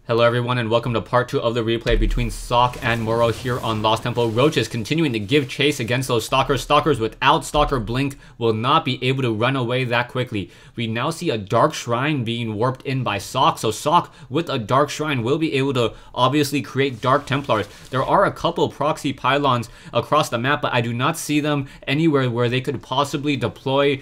Hello everyone and welcome to part 2 of the replay between Socke and Morrow here on Lost Temple. Roach is continuing to give chase against those Stalkers. Stalkers without Stalker Blink will not be able to run away that quickly. We now see a Dark Shrine being warped in by Socke. So Socke with a Dark Shrine will be able to obviously create Dark Templars. There are a couple proxy pylons across the map, but I do not see them anywhere where they could possibly deploy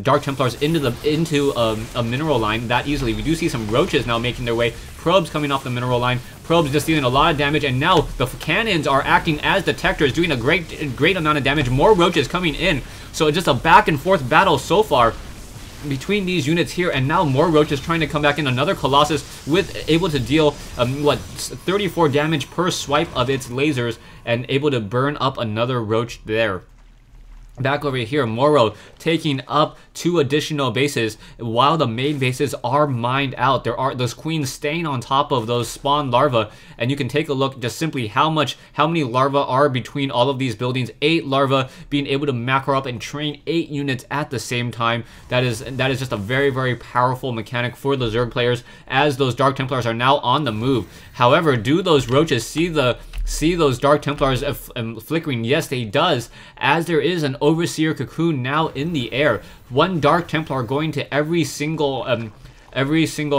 Dark Templars into a mineral line that easily. We do see some Roaches now making their way. Probes coming off the mineral line. Probes just dealing a lot of damage, and now the cannons are acting as detectors, doing a great amount of damage. More Roaches coming in. So it's just a back and forth battle so far between these units here, and now more Roaches trying to come back in. Another Colossus able to deal 34 damage per swipe of its lasers, and able to burn up another Roach there. Back over here, Morrow taking up 2 additional bases while the main bases are mined out. There are those queens staying on top of those spawn larvae, and you can take a look just simply how many larvae are between all of these buildings. 8 larvae being able to macro up and train 8 units at the same time. That is just a very powerful mechanic for the Zerg players, as those Dark Templars are now on the move. However, do those Roaches see those Dark Templars flickering? Yes, they does, as there is an Overseer Cocoon now in the air. 1 Dark Templar going to every single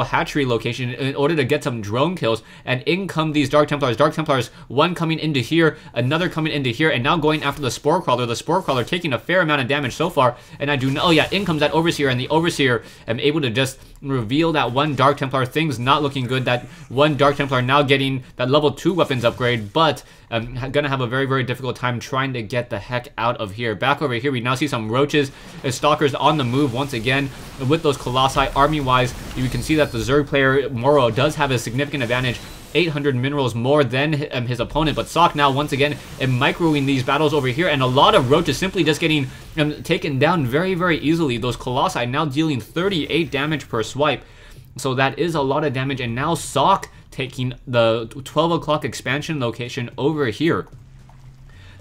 hatchery location in order to get some drone kills, and in come these Dark Templars. Dark Templars, one coming into here, another coming into here, and now going after the Spore Crawler. The Spore Crawler taking a fair amount of damage so far, and I do know, oh yeah, in comes that Overseer, and the Overseer able to just reveal that 1 Dark Templar. Things not looking good. That 1 Dark Templar now getting that level 2 weapons upgrade, but gonna have a very difficult time trying to get the heck out of here. Back over here, we now see some Roaches, Stalkers on the move once again with those Colossi. Army-wise, you can see that the Zerg player, Morrow, does have a significant advantage. 800 minerals more than his opponent, but Socke now once again microing these battles over here, and a lot of Roaches simply just getting taken down very easily. Those Colossi now dealing 38 damage per swipe, so that is a lot of damage, and now Socke taking the 12 o'clock expansion location over here.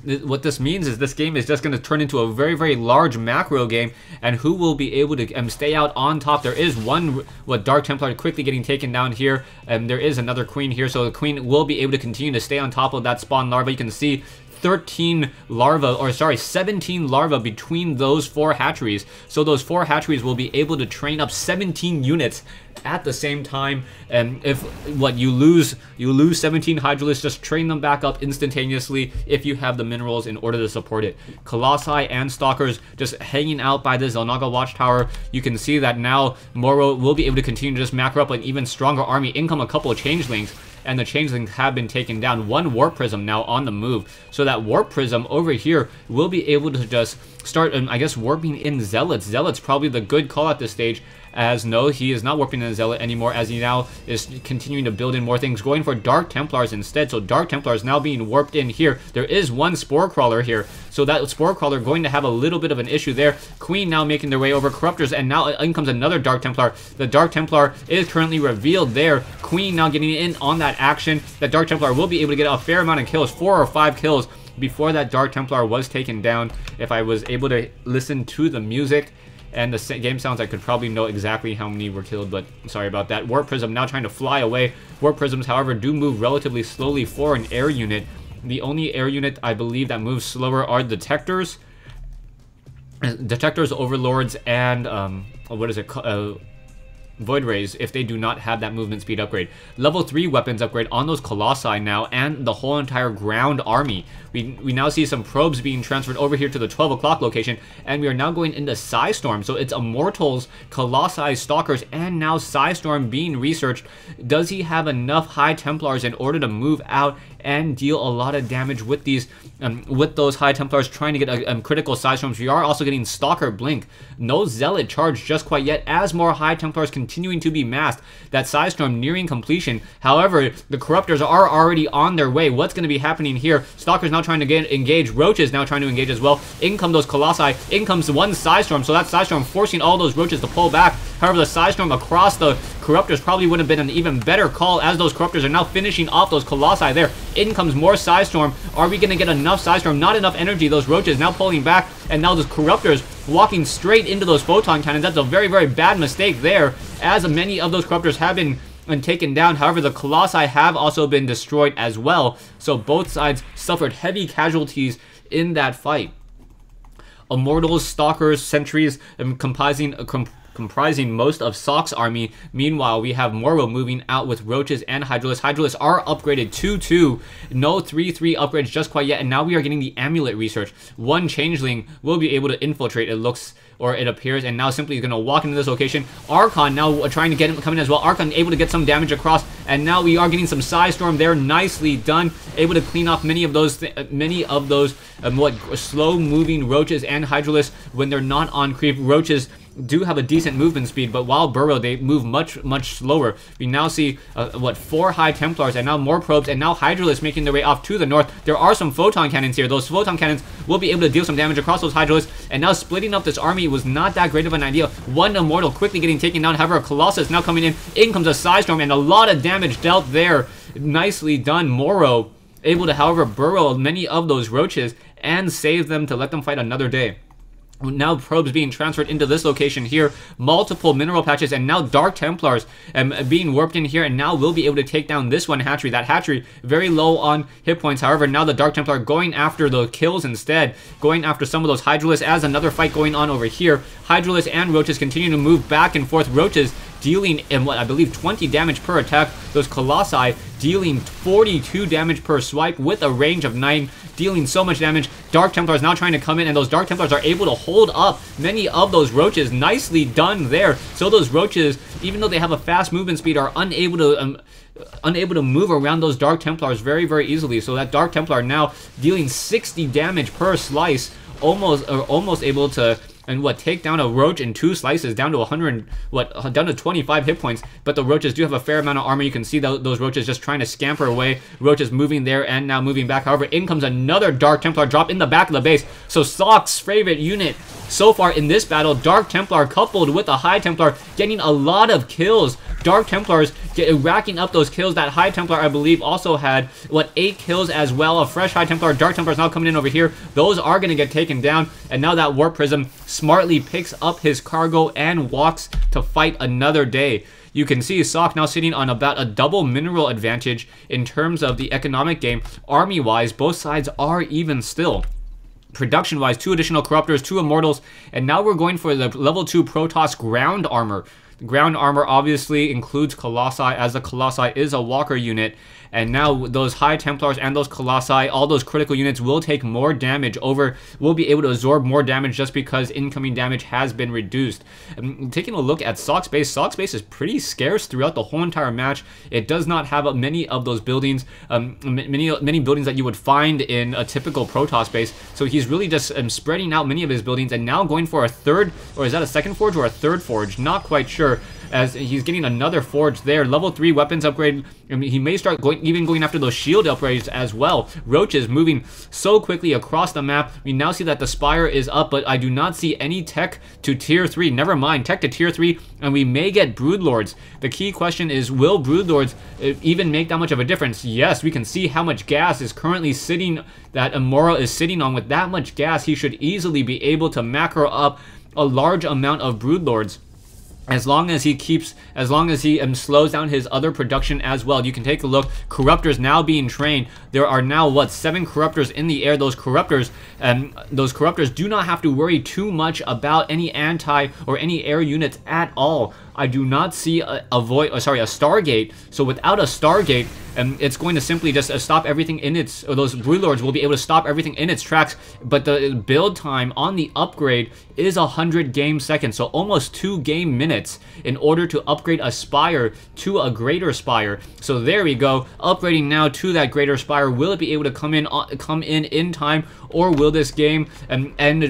What this means is this game is just going to turn into a very large macro game, and who will be able to stay out on top. There is one Dark Templar quickly getting taken down here, and there is another Queen here, so the Queen will be able to continue to stay on top of that spawn larva. You can see 17 larvae between those 4 hatcheries. So those 4 hatcheries will be able to train up 17 units at the same time. And if you lose 17 Hydralisks, just train them back up instantaneously if you have the minerals in order to support it. Colossi and Stalkers just hanging out by this Zelnaga Watchtower. You can see that now Morrow will be able to continue to just macro up an even stronger army. In come a couple of Changelings, and the Changelings have been taken down. 1 Warp Prism now on the move. So that Warp Prism over here will be able to just start, I guess, warping in Zealots. Zealots probably the good call at this stage, as no, he is not warping in a Zealot anymore, as he now is continuing to build in more things, going for Dark Templars instead. So Dark Templars now being warped in here. There is 1 Spore Crawler here, so that Spore Crawler going to have a little bit of an issue there. Queen now making their way over. Corruptors, and now in comes another Dark Templar. The Dark Templar is currently revealed there. Queen now getting in on that action. That Dark Templar will be able to get a fair amount of kills, 4 or 5 kills before that Dark Templar was taken down. If I was able to listen to the music and the game sounds, I could probably know exactly how many were killed, but sorry about that. Warp Prism now trying to fly away. Warp Prisms, however, do move relatively slowly for an air unit. The only air unit I believe that moves slower are Detectors. Detectors, Overlords, and what is it called? Void Rays, if they do not have that movement speed upgrade. Level 3 weapons upgrade on those Colossi now, and the whole entire ground army. We now see some probes being transferred over here to the 12 o'clock location, and we are now going into Psystorm. So it's Immortals, Colossi, Stalkers, and now Psystorm being researched. Does he have enough High Templars in order to move out and deal a lot of damage with these, with those High Templars trying to get critical Psystorms? We are also getting Stalker Blink. No Zealot charge just quite yet, as more High Templars continuing to be masked. That Psystorm nearing completion. However, the Corruptors are already on their way. What's going to be happening here? Stalkers now trying to engage. Roaches now trying to engage as well. In come those Colossi. In comes 1 Psystorm. So that Psystorm forcing all those Roaches to pull back. However, the Psystorm across the Corruptors probably would have been an even better call, as those Corruptors are now finishing off those Colossi there. In comes more Psystorm. Are we going to get enough Psystorm? Not enough energy. Those Roaches now pulling back, and now those Corruptors walking straight into those Photon Cannons. That's a very bad mistake there, as many of those Corruptors have been and taken down. However, the Colossi have also been destroyed as well, so both sides suffered heavy casualties in that fight. Immortals, Stalkers, Sentries, comprising most of Socke's army. Meanwhile, we have Morrow moving out with Roaches and Hydralisks. Hydralisks are upgraded 2-2. No 3-3 upgrades just quite yet, and now we are getting the Amulet research. One Changeling will be able to infiltrate, it looks, or it appears, and now simply is going to walk into this location. Archon now trying to get him coming as well. Archon able to get some damage across, and now we are getting some Psystorm there. Nicely done. Able to clean off many of those slow-moving Roaches and Hydralisks when they're not on creep. Roaches do have a decent movement speed, but while burrow, they move much slower. We now see 4 High Templars, and now more probes, and now Hydralisks making their way off to the north. There are some photon cannons here. Those photon cannons will be able to deal some damage across those Hydralisks, and now splitting up this army was not that great of an idea. One Immortal quickly getting taken down. However, Colossus now coming in. In comes a Psystorm, and a lot of damage dealt there. Nicely done. Morrow able to, however, burrow many of those Roaches and save them to let them fight another day. Now probes being transferred into this location here, multiple mineral patches, and now Dark Templars being warped in here, and now we'll be able to take down this one hatchery. That hatchery very low on hit points. However, now the Dark Templar going after the kills instead, going after some of those Hydralisks, as another fight going on over here. Hydralisks and Roaches continue to move back and forth. Roaches dealing in what I believe 20 damage per attack. Those Colossi dealing 42 damage per swipe with a range of 9, dealing so much damage. Dark Templars now trying to come in, and those Dark Templars are able to hold up many of those Roaches. Nicely done there. So those Roaches, even though they have a fast movement speed, are unable to move around those Dark Templars very easily. So that Dark Templar now dealing 60 damage per slice, almost able to take down a Roach in 2 slices, down to down to 25 hit points. But the Roaches do have a fair amount of armor. You can see those Roaches just trying to scamper away. Roaches moving there and now moving back. However, in comes another Dark Templar drop in the back of the base. So Socke's favorite unit so far in this battle, Dark Templar coupled with a High Templar, getting a lot of kills. Dark Templars racking up those kills. That High Templar, I believe, also had 8 kills as well. A fresh High Templar. Dark Templars now coming in over here. Those are going to get taken down, and now that Warp Prism smartly picks up his cargo and walks to fight another day. You can see Socke now sitting on about a double mineral advantage in terms of the economic game. Army-wise, both sides are even still. Production-wise, 2 additional Corruptors, 2 Immortals, and now we're going for the level 2 Protoss ground armor. The ground armor obviously includes Colossi, as the Colossi is a walker unit, and now those High Templars and those Colossi, all those critical units will take more damage will be able to absorb more damage just because incoming damage has been reduced. Taking a look at Socke's base is pretty scarce throughout the whole entire match. It does not have many of those buildings, many buildings that you would find in a typical Protoss base, so he's really just spreading out many of his buildings, and now going for a third, or is that a second forge or a third forge? Not quite sure, as he's getting another forge there. Level 3 weapons upgrade. He may start going after those shield upgrades as well. Roaches moving so quickly across the map. We now see that the Spire is up, but I do not see any tech to tier 3. Never mind, tech to tier 3, and we may get Broodlords. The key question is, will Broodlords even make that much of a difference? Yes, we can see how much gas is currently sitting, that Morrow is sitting on. With that much gas, he should easily be able to macro up a large amount of Broodlords. As long as he slows down his other production as well. You can take a look. Corruptors now being trained. There are now 7 Corruptors in the air. Those Corruptors do not have to worry too much about any anti or any air units at all. I do not see a Stargate. So without a Stargate, it's going to simply just stop everything in its, or those Broodlords will be able to stop everything in its tracks. But the build time on the upgrade is 100 game seconds, so almost 2 game minutes in order to upgrade a Spire to a Greater Spire. So there we go, upgrading now to that Greater Spire. Will it be able to come in time, or will this game end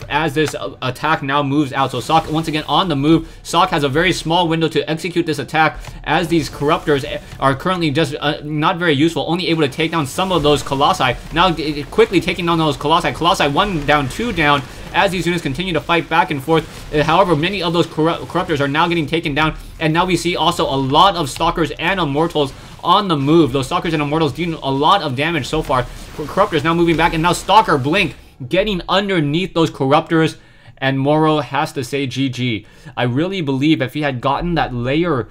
as this attack now moves out? So Socke once again on the move. Socke has a very small window to execute this attack, as these Corruptors are currently just not very useful, only able to take down some of those Colossi. Now quickly taking down those Colossi. Colossi 1 down, 2 down, as these units continue to fight back and forth. However, many of those Corruptors are now getting taken down, and now we see also a lot of Stalkers and Immortals on the move. Those Stalkers and Immortals doing a lot of damage so far. Corruptors now moving back, and now Stalker Blink getting underneath those Corruptors, and Morrow has to say GG. I really believe if he had gotten that layer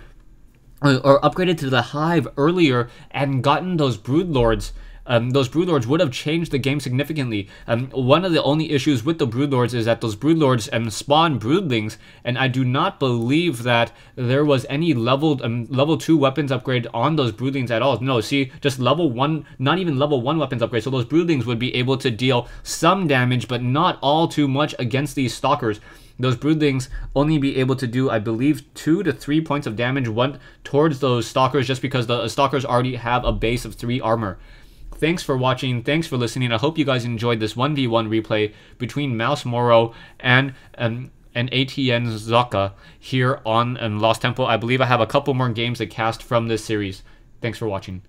or upgraded to the Hive earlier and gotten those Broodlords, those Broodlords would have changed the game significantly. One of the only issues with the Broodlords is that those Broodlords spawn Broodlings, and I do not believe that there was any level 2 weapons upgrade on those Broodlings at all. No, see, just level 1, not even level 1 weapons upgrade, so those Broodlings would be able to deal some damage, but not all too much against these Stalkers. Those Broodlings only be able to do, I believe, 2 to 3 points of damage towards those Stalkers, just because the Stalkers already have a base of 3 armor. Thanks for watching, thanks for listening. I hope you guys enjoyed this 1v1 replay between Mouz Morrow and aTn Socke here on Lost Temple. I believe I have a couple more games to cast from this series. Thanks for watching.